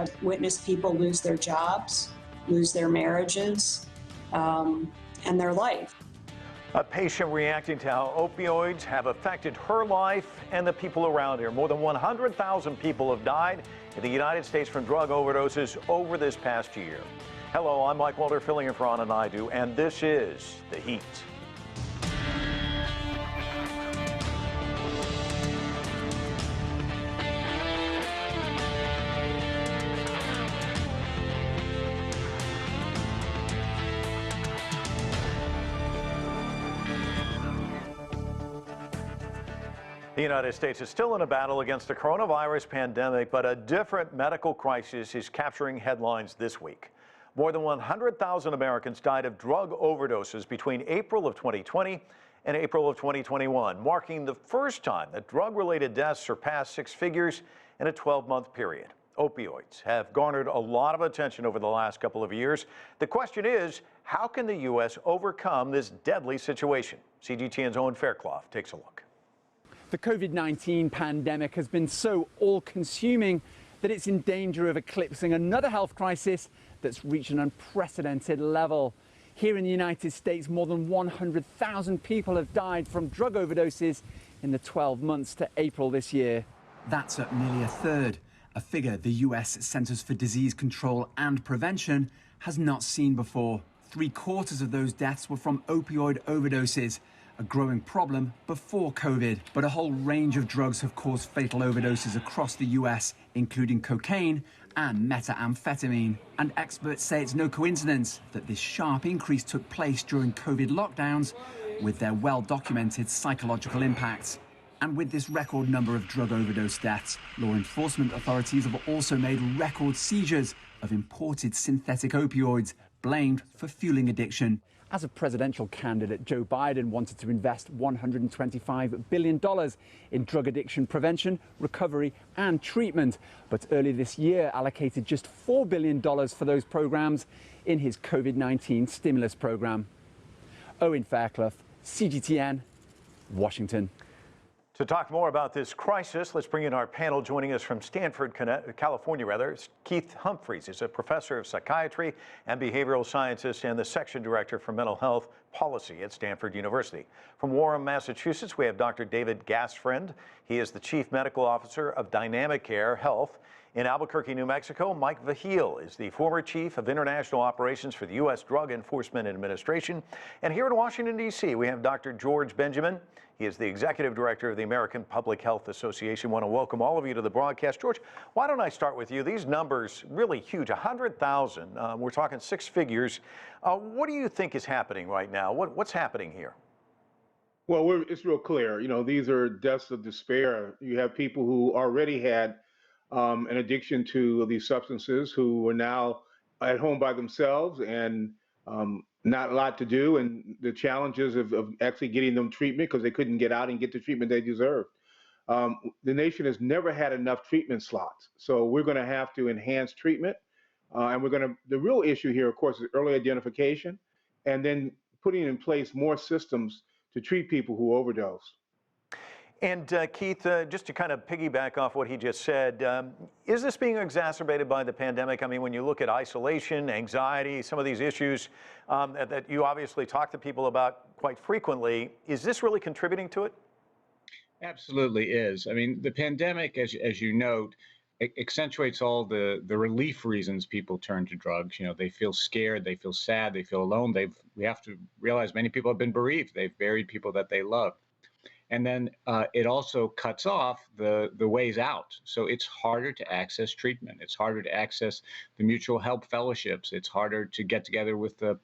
I've witnessed people lose their jobs, lose their marriages, and their life. A patient reacting to how opioids have affected her life and the people around her. More than 100,000 people have died in the United States from drug overdoses over this past year. Hello, I'm Mike Walter, filling in for Anna Naidu, and this is The Heat. The United States is still in a battle against the coronavirus pandemic, but a different medical crisis is capturing headlines this week. More than 100,000 Americans died of drug overdoses between April of 2020 and April of 2021, marking the first time that drug-related deaths surpassed six figures in a 12-month period. Opioids have garnered a lot of attention over the last couple of years. The question is, how can the U.S. overcome this deadly situation? CGTN's Owen Fairclough takes a look. The COVID-19 pandemic has been so all-consuming that it's in danger of eclipsing another health crisis that's reached an unprecedented level. Here in the United States, more than 100,000 people have died from drug overdoses in the 12 months to April this year. That's up nearly a third, a figure the US Centers for Disease Control and Prevention has not seen before. 3/4 of those deaths were from opioid overdoses, a growing problem before COVID. But a whole range of drugs have caused fatal overdoses across the US, including cocaine and methamphetamine. And experts say it's no coincidence that this sharp increase took place during COVID lockdowns, with their well-documented psychological impacts. And with this record number of drug overdose deaths, law enforcement authorities have also made record seizures of imported synthetic opioids, blamed for fueling addiction. As a presidential candidate, Joe Biden wanted to invest $125 billion in drug addiction prevention, recovery and treatment. But earlier this year allocated just $4 billion for those programs in his COVID-19 stimulus program. Owen Fairclough, CGTN, Washington. To talk more about this crisis, let's bring in our panel. Joining us from Stanford, California, Keith Humphreys is a professor of psychiatry and behavioral sciences and the section director for mental health policy at Stanford University. From Warren, Massachusetts, we have Dr. David Gastfriend. He is the chief medical officer of DynamiCare Health. In Albuquerque, New Mexico, Mike Vigil is the former chief of international operations for the U.S. Drug Enforcement Administration. And here in Washington, D.C., we have Dr. George Benjamin. He is the executive director of the American Public Health Association. I want to welcome all of you to the broadcast. George, why don't I start with you? These numbers really huge, 100,000. We're talking six figures. What do you think is happening right now? What's happening here? Well, it's real clear. You know, these are deaths of despair. You have people who already had an addiction to these substances who are now at home by themselves and not a lot to do, and the challenges of actually getting them treatment because they couldn't get out and get the treatment they deserve. The nation has never had enough treatment slots, so we're going to have to enhance treatment, and the real issue here, of course, is early identification, and then putting in place more systems to treat people who overdose. And Keith, just to kind of piggyback off what he just said, is this being exacerbated by the pandemic? I mean, when you look at isolation, anxiety, some of these issues that you obviously talk to people about quite frequently, is this really contributing to it? Absolutely is. I mean, the pandemic, as you note, accentuates all the relief reasons people turn to drugs. You know, they feel scared, they feel sad, they feel alone. We have to realize many people have been bereaved. They've buried people that they love. And then it also cuts off the ways out. So it's harder to access treatment. It's harder to access the mutual help fellowships. It's harder to get together with the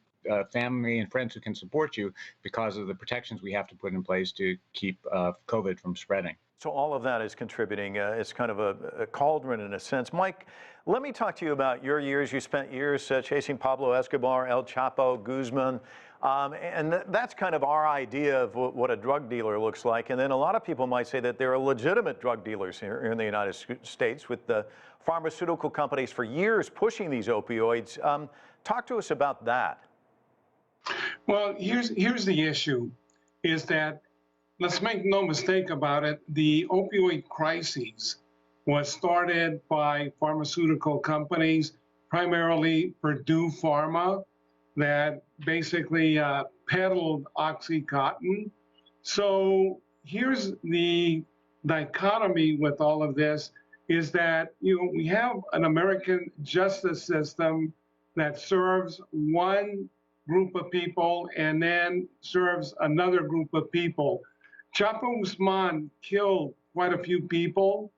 family and friends who can support you because of the protections we have to put in place to keep COVID from spreading. So all of that is contributing. It's kind of a cauldron in a sense. Mike, let me talk to you about your years. You spent years chasing Pablo Escobar, El Chapo, Guzman. And that's kind of our idea of what a drug dealer looks like. And then a lot of people might say that there are legitimate drug dealers here in the United States with the pharmaceutical companies for years pushing these opioids. Talk to us about that. Well, here's the issue, is that, let's make no mistake about it, the opioid crises was started by pharmaceutical companies, primarily Purdue Pharma, that basically peddled OxyContin. So here's the dichotomy with all of this, is that we have an American justice system that serves one group of people and then serves another group of people. Chapo Guzman killed quite a few people.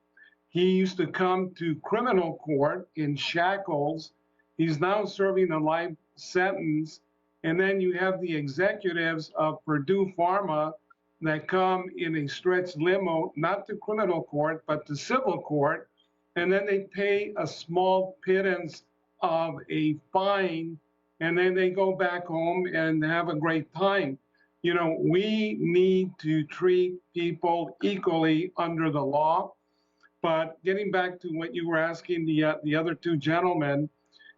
He used to come to criminal court in shackles. He's now serving a life sentence. And then you have the executives of Purdue Pharma that come in a stretched limo, not to criminal court, but to civil court. And then they pay a small pittance of a fine, and then they go back home and have a great time. We need to treat people equally under the law. But getting back to what you were asking the other two gentlemen,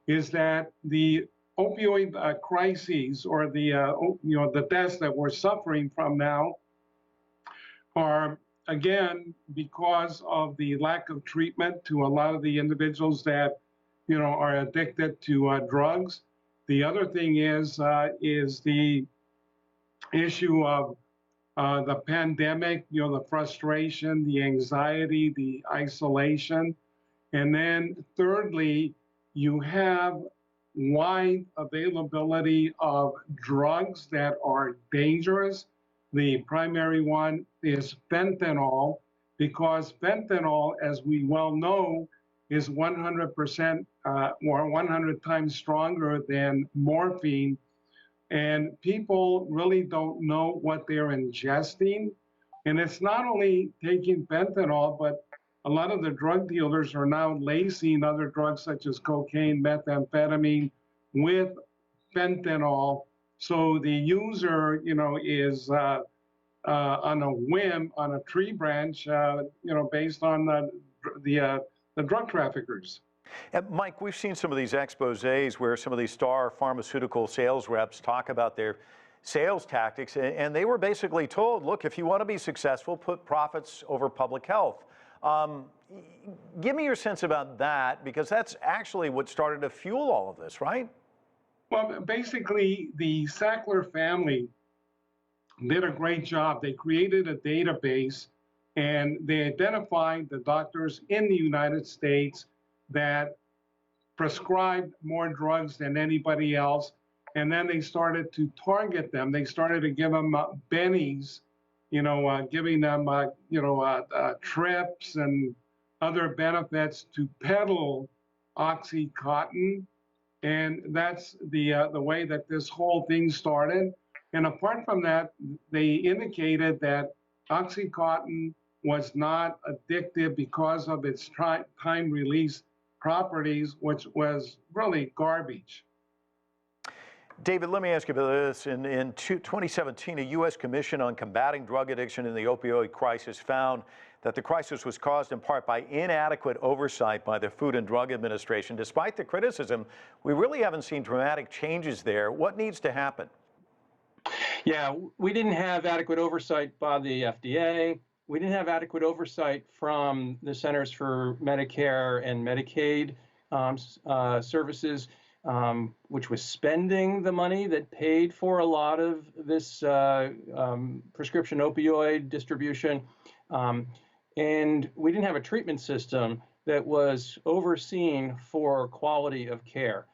is that the opioid crises, or the deaths that we're suffering from now, are again because of the lack of treatment to a lot of the individuals that are addicted to drugs. The other thing is the issue of the pandemic, the frustration, the anxiety, the isolation. And then thirdly, you have wide availability of drugs that are dangerous. The primary one is fentanyl, because fentanyl, as we well know, is 100% or 100 times stronger than morphine. And people really don't know what they're ingesting. And it's not only taking fentanyl, but a lot of the drug dealers are now lacing other drugs such as cocaine, methamphetamine with fentanyl. So the user, is on a whim, on a tree branch, based on the drug traffickers. And Mike, we've seen some of these exposés where some of these star pharmaceutical sales reps talk about their sales tactics, and they were basically told, look, if you want to be successful, put profits over public health. Give me your sense about that, because that's actually what started to fuel all of this, right? Well, basically, the Sackler family did a great job. They created a database, and they identified the doctors in the United States that prescribed more drugs than anybody else. And then they started to target them. They started to give them bennies, giving them, trips and other benefits to peddle OxyContin. And that's the way that this whole thing started. And apart from that, they indicated that OxyContin was not addictive because of its time release properties, which was really garbage. David, let me ask you about this. In 2017, a U.S. Commission on Combating Drug Addiction in the Opioid Crisis found that the crisis was caused in part by inadequate oversight by the Food and Drug Administration. Despite the criticism, we really haven't seen dramatic changes there. What needs to happen? Yeah, we didn't have adequate oversight by the FDA. We didn't have adequate oversight from the Centers for Medicare and Medicaid services, which was spending the money that paid for a lot of this prescription opioid distribution. And we didn't have a treatment system that was overseen for quality of care.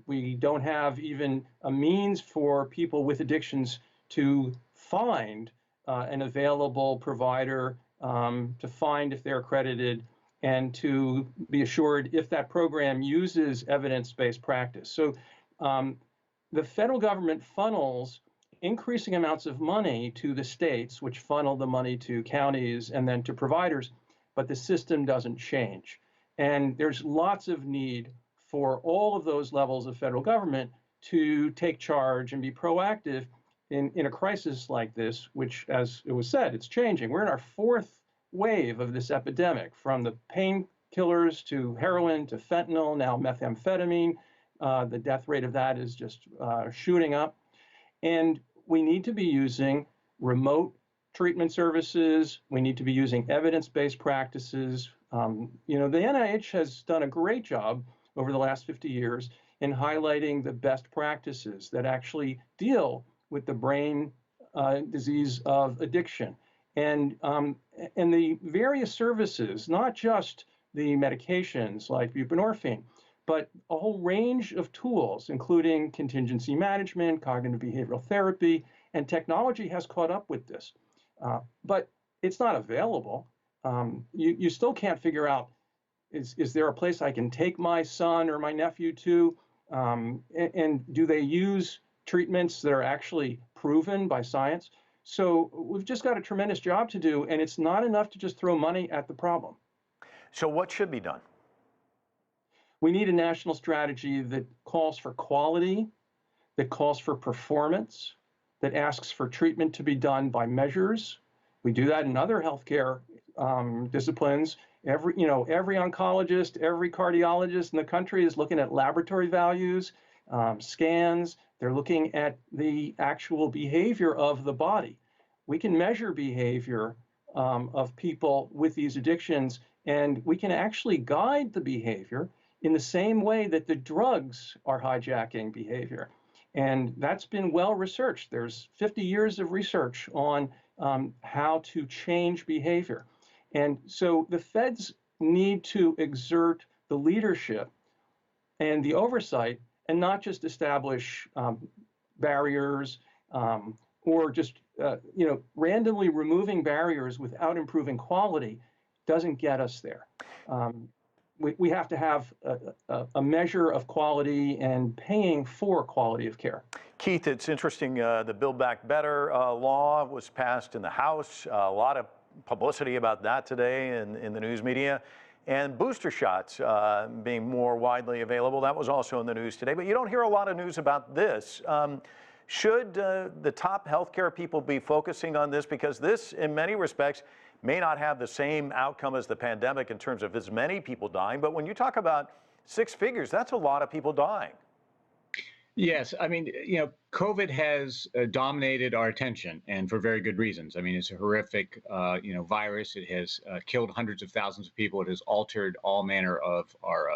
We don't have even a means for people with addictions to find an available provider, to find if they're accredited, and to be assured if that program uses evidence-based practice. So the federal government funnels increasing amounts of money to the states, which funnel the money to counties and then to providers, but the system doesn't change. And there's lots of need for all of those levels of federal government to take charge and be proactive in a crisis like this, which, as it was said, it's changing. We're in our fourth wave of this epidemic, from the painkillers to heroin to fentanyl, now methamphetamine. The death rate of that is just shooting up. And we need to be using remote treatment services. We need to be using evidence-based practices. The NIH has done a great job over the last 50 years in highlighting the best practices that actually deal with the brain disease of addiction. And the various services, not just the medications like buprenorphine, but a whole range of tools, including contingency management, cognitive behavioral therapy, and technology has caught up with this. But it's not available. You still can't figure out, is there a place I can take my son or my nephew to? And do they use treatments that are actually proven by science? So we've just got a tremendous job to do, and it's not enough to just throw money at the problem. So what should be done? We need a national strategy that calls for quality, that calls for performance, that asks for treatment to be done by measures. We do that in other healthcare disciplines. Every oncologist, every cardiologist in the country is looking at laboratory values, scans. They're looking at the actual behavior of the body. We can measure behavior of people with these addictions, and we can actually guide the behavior in the same way that the drugs are hijacking behavior. And that's been well researched. There's 50 years of research on how to change behavior. And so the feds need to exert the leadership and the oversight and not just establish barriers or just randomly removing barriers without improving quality doesn't get us there. We have to have a measure of quality and paying for quality of care. Keith, it's interesting, the Build Back Better law was passed in the House. A lot of publicity about that today in the news media. And booster shots being more widely available, that was also in the news today. But you don't hear a lot of news about this. Should the top healthcare people be focusing on this? Because this, in many respects, may not have the same outcome as the pandemic in terms of as many people dying. But when you talk about 6 figures, that's a lot of people dying. Yes, I mean, COVID has dominated our attention, and for very good reasons. I mean, it's a horrific, virus. It has killed hundreds of thousands of people. It has altered all manner of our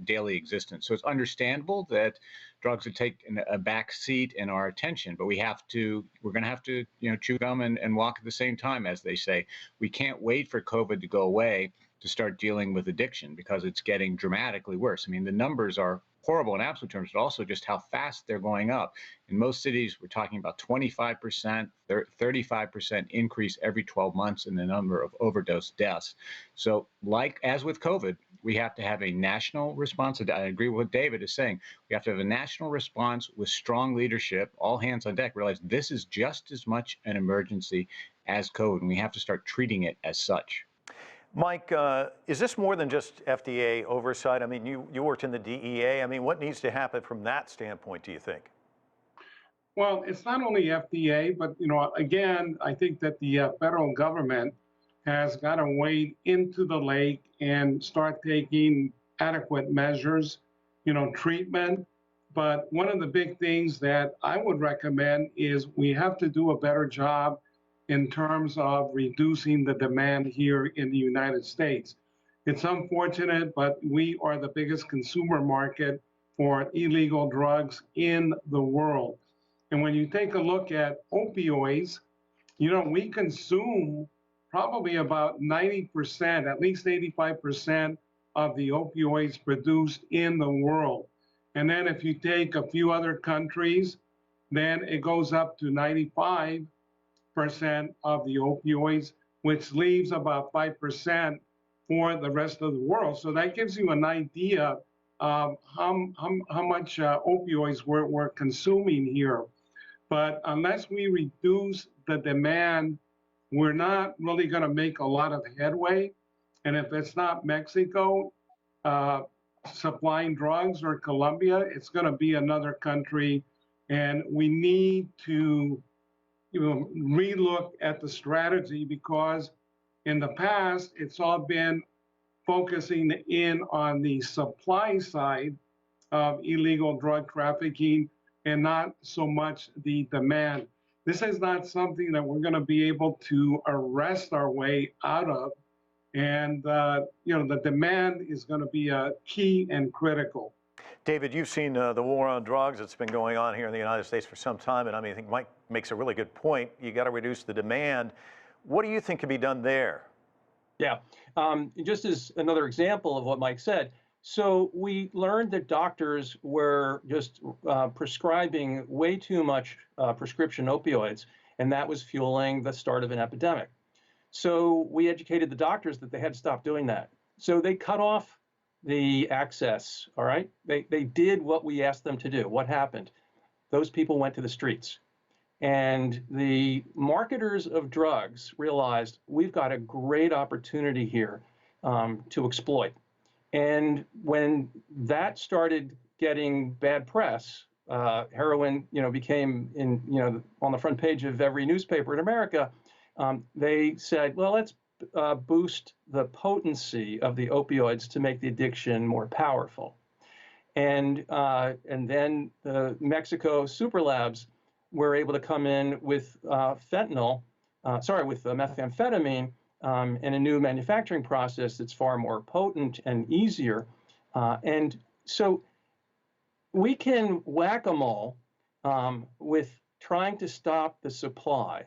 daily existence. So it's understandable that drugs would take a back seat in our attention, but we're going to have to, chew gum and walk at the same time, as they say. We can't wait for COVID to go away to start dealing with addiction because it's getting dramatically worse. I mean, the numbers are horrible in absolute terms, but also just how fast they're going up. In most cities, we're talking about 25%, 35% increase every 12 months in the number of overdose deaths. So as with COVID, we have to have a national response. I agree with what David is saying. We have to have a national response with strong leadership, all hands on deck, realize this is just as much an emergency as COVID, and we have to start treating it as such. Mike, is this more than just FDA oversight? I mean, you worked in the DEA. I mean, what needs to happen from that standpoint, do you think? Well, it's not only FDA, but, again, I think that the federal government has got to wade into the lake and start taking adequate measures, treatment. But one of the big things that I would recommend is we have to do a better job in terms of reducing the demand here in the United States. It's unfortunate, but we are the biggest consumer market for illegal drugs in the world. And when you take a look at opioids, we consume probably about 90%, at least 85% of the opioids produced in the world. And then if you take a few other countries, then it goes up to 95% of the opioids, which leaves about 5% for the rest of the world. So that gives you an idea of how much opioids we're consuming here. But unless we reduce the demand, we're not really going to make a lot of headway. And if it's not Mexico supplying drugs or Colombia, it's going to be another country. And we need to relook at the strategy, because in the past, it's all been focusing in on the supply side of illegal drug trafficking and not so much the demand. This is not something that we're going to be able to arrest our way out of. And, the demand is going to be key and critical. David, you've seen the war on drugs that's been going on here in the United States for some time, and I mean, I think Mike makes a really good point. You got to reduce the demand. What do you think can be done there? Yeah, just as another example of what Mike said, so we learned that doctors were just prescribing way too much prescription opioids, and that was fueling the start of an epidemic. So we educated the doctors that they had to stop doing that. So they cut off the access, all right? They did what we asked them to do. What happened? Those people went to the streets. And the marketers of drugs realized we've got a great opportunity here to exploit. And when that started getting bad press, heroin, became on the front page of every newspaper in America. They said, well, let's boost the potency of the opioids to make the addiction more powerful. And then the Mexico super labs were able to come in with with methamphetamine in a new manufacturing process that's far more potent and easier. And so we can whack-a-mole with trying to stop the supply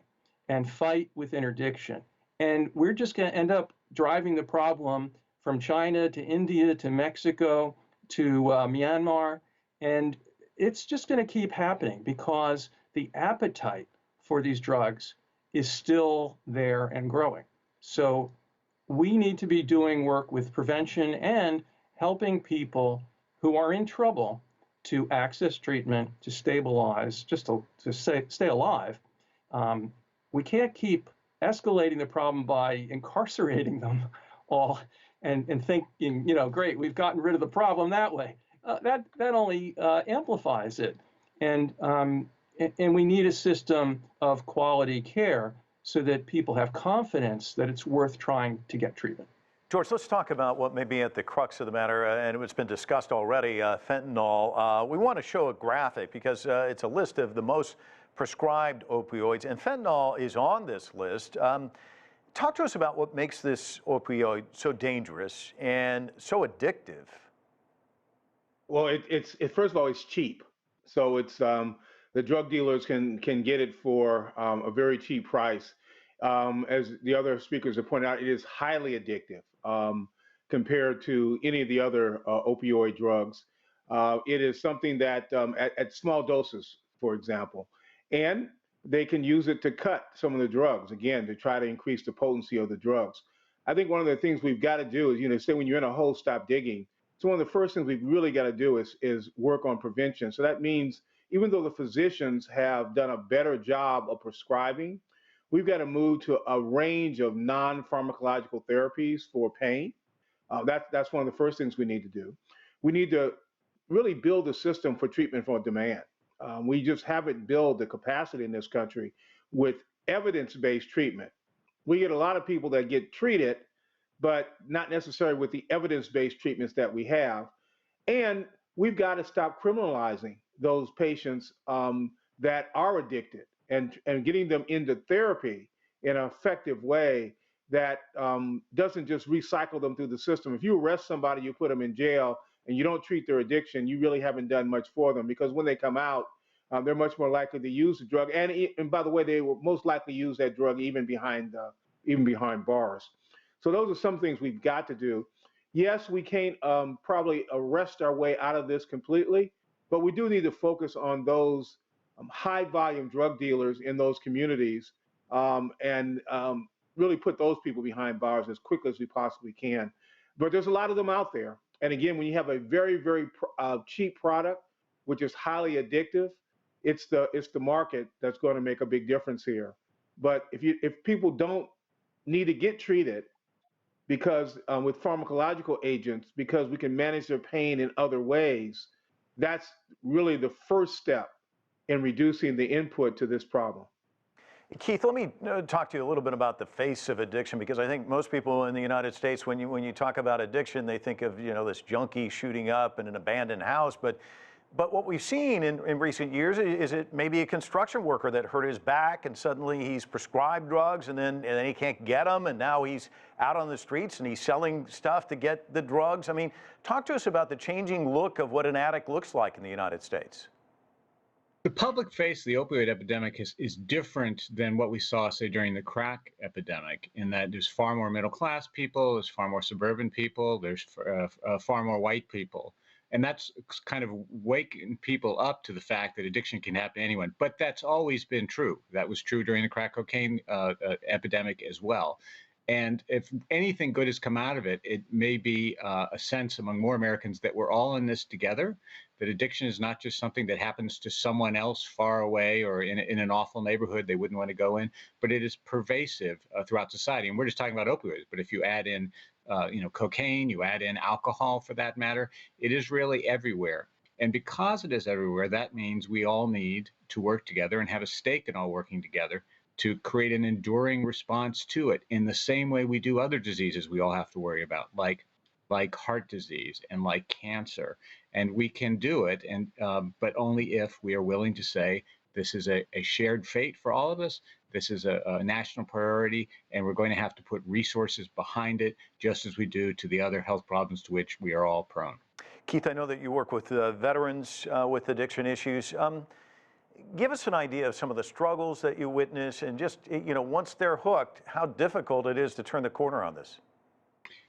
and fight with interdiction. And we're just going to end up driving the problem from China to India to Mexico to Myanmar. And it's just going to keep happening because the appetite for these drugs is still there and growing. So we need to be doing work with prevention and helping people who are in trouble to access treatment, to stabilize, just to stay alive. We can't keep escalating the problem by incarcerating them all and thinking, great, we've gotten rid of the problem that way. That only amplifies it. And we need a system of quality care so that people have confidence that it's worth trying to get treatment. George, let's talk about what may be at the crux of the matter, and it's been discussed already, fentanyl. We want to show a graphic because it's a list of the most prescribed opioids, and fentanyl is on this list. Talk to us about what makes this opioid so dangerous and so addictive. Well, first of all, it's cheap. So it's the drug dealers can get it for a very cheap price. As the other speakers have pointed out, it is highly addictive compared to any of the other opioid drugs. It is something that at small doses, for example, and they can use it to cut some of the drugs, again, to try to increase the potency of the drugs. I think one of the things we've got to do is, say when you're in a hole, stop digging. So one of the first things we've really got to do is work on prevention. So that means even though the physicians have done a better job of prescribing, we've got to move to a range of non-pharmacological therapies for pain. That's one of the first things we need to do. We need to really build a system for treatment for demand. We just haven't built the capacity in this country with evidence-based treatment. We get a lot of people that get treated, but not necessarily with the evidence-based treatments that we have. And we've got to stop criminalizing those patients that are addicted and getting them into therapy in an effective way that doesn't just recycle them through the system. If you arrest somebody, you put them in jail, and you don't treat their addiction, you really haven't done much for them, because when they come out, they're much more likely to use the drug. And by the way, they will most likely use that drug even behind bars. So those are some things we've got to do. Yes, we can't probably arrest our way out of this completely, but we do need to focus on those high volume drug dealers in those communities and really put those people behind bars as quickly as we possibly can. But there's a lot of them out there. And again, when you have a very, very cheap product, which is highly addictive, it's the market that's going to make a big difference here. But if people don't need to get treated because with pharmacological agents, because we can manage their pain in other ways, that's really the first step in reducing the input to this problem. Keith, let me talk to you a little bit about the face of addiction, because I think most people in the United States, when you talk about addiction, they think of this junkie shooting up in an abandoned house, but But what we've seen in recent years is it maybe a construction worker that hurt his back and suddenly he's prescribed drugs and then he can't get them and now he's out on the streets and he's selling stuff to get the drugs. I mean, talk to us about the changing look of what an addict looks like in the United States. The public face of the opioid epidemic is different than what we saw, say, during the crack epidemic, in that there's far more middle class people, there's far more suburban people, there's far more white people. And that's kind of waking people up to the fact that addiction can happen to anyone. But that's always been true. That was true during the crack cocaine epidemic as well. And if anything good has come out of it, it may be a sense among more Americans that we're all in this together, that addiction is not just something that happens to someone else far away or in an awful neighborhood they wouldn't want to go in, but it is pervasive throughout society. And we're just talking about opioids, but if you add in cocaine, you add in alcohol for that matter, it is really everywhere. And because it is everywhere, that means we all need to work together and have a stake in all working together to create an enduring response to it in the same way we do other diseases we all have to worry about, like heart disease and like cancer. And we can do it, but only if we are willing to say, this is a shared fate for all of us. This is a national priority, and we're going to have to put resources behind it, just as we do to the other health problems to which we are all prone. Keith, I know that you work with veterans with addiction issues. Give us an idea of some of the struggles that you witness, and just, once they're hooked, how difficult it is to turn the corner on this.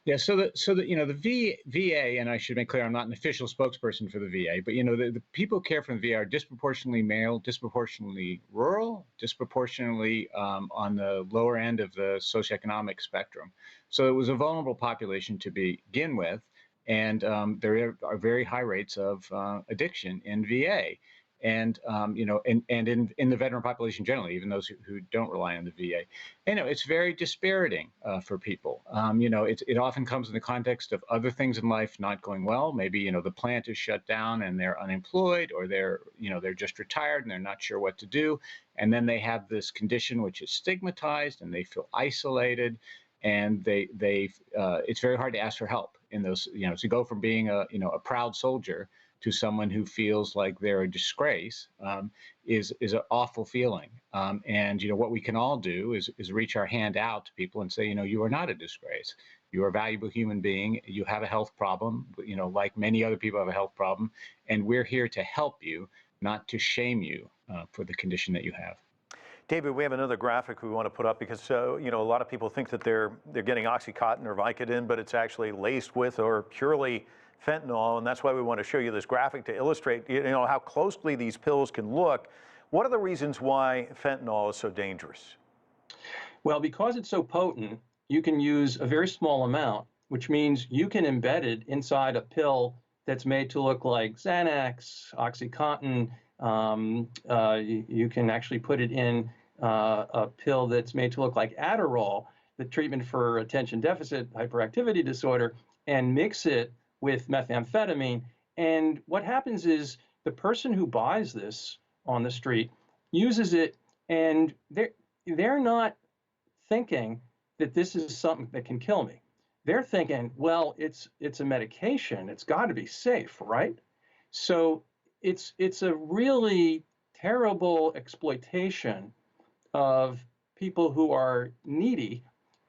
Yeah, so the VA, and I should make clear, I'm not an official spokesperson for the VA, but the people who care for the VA are disproportionately male, disproportionately rural, disproportionately on the lower end of the socioeconomic spectrum. So it was a vulnerable population to begin with, and there are very high rates of addiction in VA. And in the veteran population generally, even those who don't rely on the VA, it's very dispiriting for people. It often comes in the context of other things in life not going well. Maybe the plant is shut down and they're unemployed, or they're just retired and they're not sure what to do, and then they have this condition which is stigmatized and they feel isolated, and it's very hard to ask for help in those. To go from being a proud soldier to someone who feels like they're a disgrace is an awful feeling. And what we can all do is reach our hand out to people and say, you are not a disgrace. You are a valuable human being. You have a health problem, like many other people have a health problem, and we're here to help you, not to shame you for the condition that you have. David, we have another graphic we want to put up because a lot of people think that they're getting Oxycontin or Vicodin, but it's actually laced with or purely fentanyl, and that's why we want to show you this graphic to illustrate how closely these pills can look. What are the reasons why fentanyl is so dangerous? Well, because it's so potent, you can use a very small amount, which means you can embed it inside a pill that's made to look like Xanax, Oxycontin. You can actually put it in a pill that's made to look like Adderall, the treatment for attention deficit hyperactivity disorder, and mix it with methamphetamine. And what happens is the person who buys this on the street uses it, and they're not thinking that this is something that can kill me. They're thinking, well, it's a medication. It's got to be safe, right? So it's a really terrible exploitation of people who are needy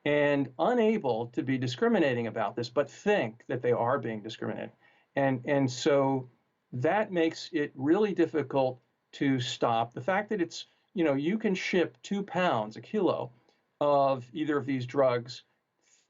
and unable to be discriminating about this, but think that they are being discriminated. And so that makes it really difficult to stop. The fact that it's, you can ship 2 pounds, a kilo, of either of these drugs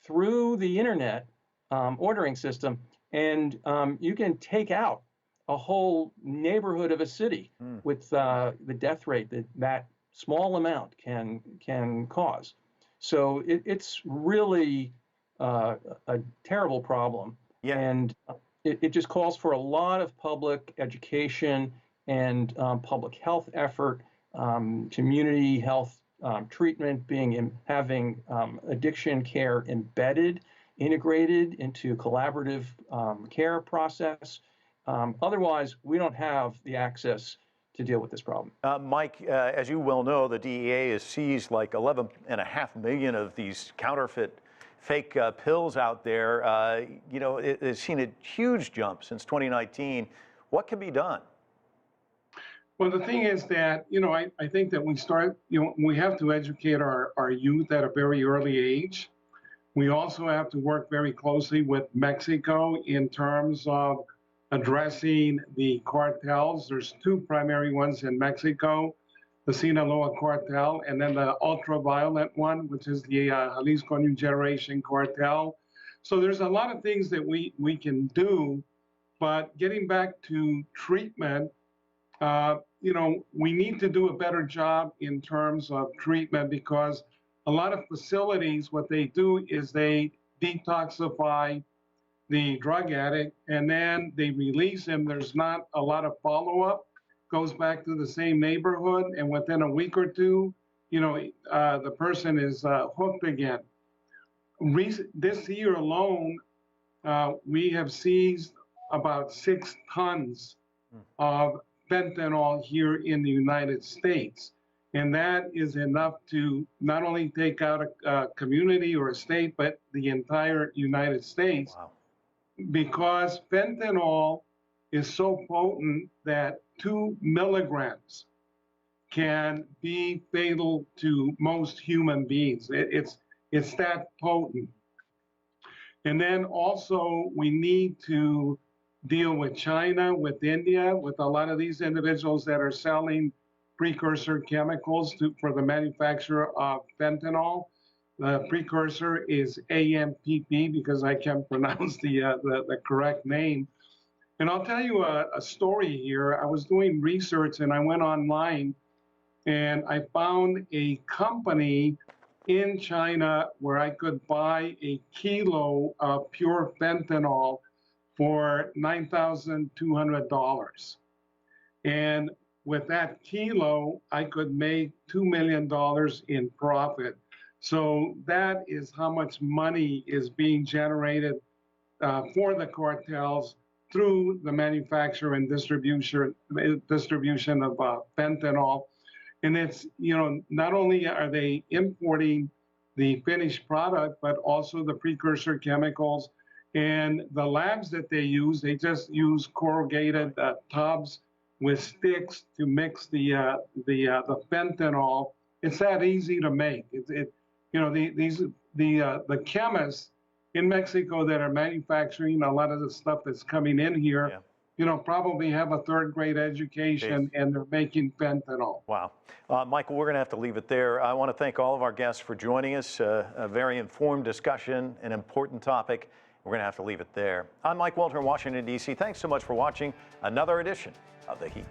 through the internet ordering system, and you can take out a whole neighborhood of a city with the death rate that small amount can cause. So it's really a terrible problem. Yeah. And it just calls for a lot of public education and public health effort, community health treatment, having addiction care embedded, integrated into collaborative care process. Otherwise, we don't have the access to deal with this problem. Mike, as you well know, the DEA has seized like 11.5 million of these counterfeit fake pills out there. It has seen a huge jump since 2019. What can be done? Well, the thing is that, I think that we have to educate our youth at a very early age. We also have to work very closely with Mexico in terms of addressing the cartels. There's two primary ones in Mexico, the Sinaloa cartel, and then the ultra-violent one, which is the Jalisco New Generation cartel. So there's a lot of things that we can do, but getting back to treatment, we need to do a better job in terms of treatment, because a lot of facilities, what they do is they detoxify the drug addict and then they release him. There's not a lot of follow-up, goes back to the same neighborhood, and within a week or two, the person is hooked again. This year alone, we have seized about 6 tons of fentanyl here in the United States. And that is enough to not only take out a community or a state, but the entire United States. Wow. Because fentanyl is so potent that 2 milligrams can be fatal to most human beings. It's that potent. And then also we need to deal with China, with India, with a lot of these individuals that are selling precursor chemicals for the manufacture of fentanyl. The precursor is AMPP, because I can't pronounce the correct name. And I'll tell you a story here. I was doing research and I went online and I found a company in China where I could buy a kilo of pure fentanyl for $9,200. And with that kilo, I could make $2 million in profit. So that is how much money is being generated for the cartels through the manufacture and distribution of fentanyl. And it's, not only are they importing the finished product, but also the precursor chemicals. And the labs that they just use corrugated tubs with sticks to mix the fentanyl. It's that easy to make. The chemists in Mexico that are manufacturing a lot of the stuff that's coming in here, probably have a 3rd grade education and they're making fentanyl. Wow. Michael, we're going to have to leave it there. I want to thank all of our guests for joining us. A very informed discussion, an important topic. We're going to have to leave it there. I'm Mike Walter in Washington, D.C. Thanks so much for watching another edition of The Heat.